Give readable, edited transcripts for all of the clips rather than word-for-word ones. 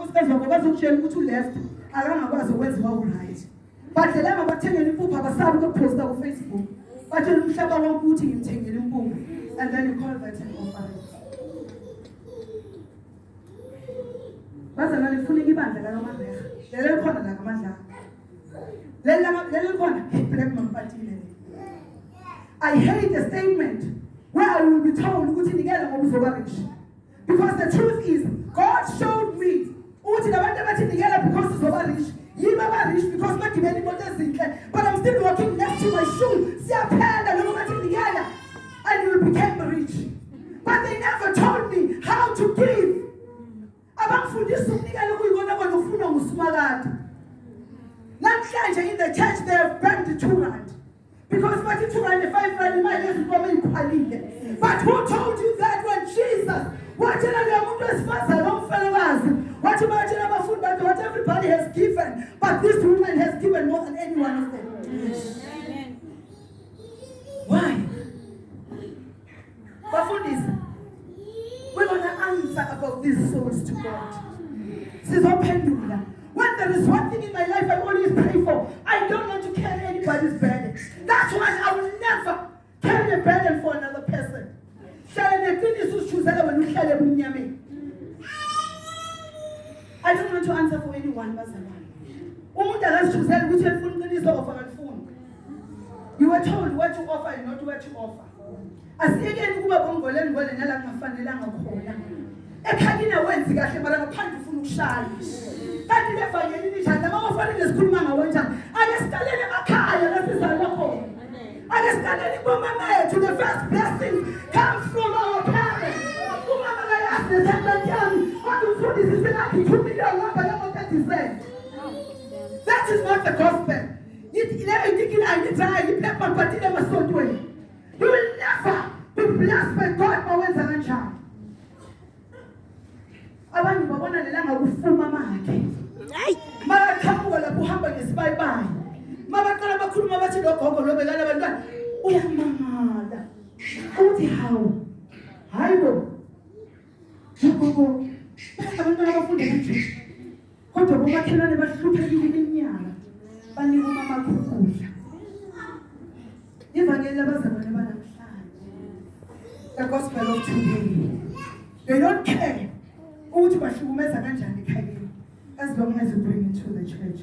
unkosikazi wakho bazokutshela ukuthi uleft akangakwazi ukwenziwa uright. But le lama bathengela impuphu abasabi ukuphosta ku Facebook. Batshela umhlaba wonke ukuthi ngimthengele impuphu and then you call that an offering. Bazalwane kufuneka ibandla kaMandla. Lelo likhona la kaMandla. Lelo likhona black mampatile. I hate the statement where I will be told ukuthi nikela ngoba uzoba rich. Because the truth is God showed me ukuthi labantu abathi nikela because uzoba rich. Yiba ba rich because bagibela imoto ezinhle, but I'm still walking next to my shoe. Siyaphela lokho bathi nikela and you became rich. But they never told me how to give. Abangifundisa ukunikela kuyikona bona ufuna ngusumakade. Namhlanje in the church they have banned 2 rand. Because bathi 2 rand 5 rand imali ezinkomo ezikhwalile. But who told you that when Jesus watshela lo muntu wesifazane omfelokazi wathi batshela abafundi bathi what everybody has given, but this woman has given more than any one of them. Amen. Why? Bafundisi, we're going to answer about these souls to God. Sizophendula. When there is one thing in my life I always pray for, I don't want to carry anybody's burden. That's why I will never carry a burden for another person. I don't want to answer for anyone, you were told what to offer and not what to offer. Ekhangina wenzi kahle mara ngaphandle ufuna ukushaya. Kanti levangeli njani abafanele sikhuluma ngawo njani? Ake siqalele emakhaya lasizalwa khona. Ake siqalele bomama bethu, the first blessing comes from our parents. Umama kayazi nethanda yami, kodwa umfundisi selakhi 2 million ngapha lapho 30 cent. That is not the gospel. You will never be blessed by God mawenza kanjani. Abantu babona lelanga kufuma makhe. Hayi, makaqhamuka lapho uhamba ngesibayibayi. Mabaqala bakhuluma bathi lo gogo lo bekala abantwana uyamangala. Uthi hawo. Hayibo. Gogo. Abantwana bafunda kanje. Kodwa bomakhelwane bahluphekile iminyaka. Banika umama ukudla. Ivangeli labazalwane banamhlanje. The gospel of today. They don't care. As long as you bring it to the church.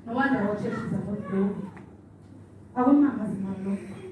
No wonder our churches are not growing. I want my husband.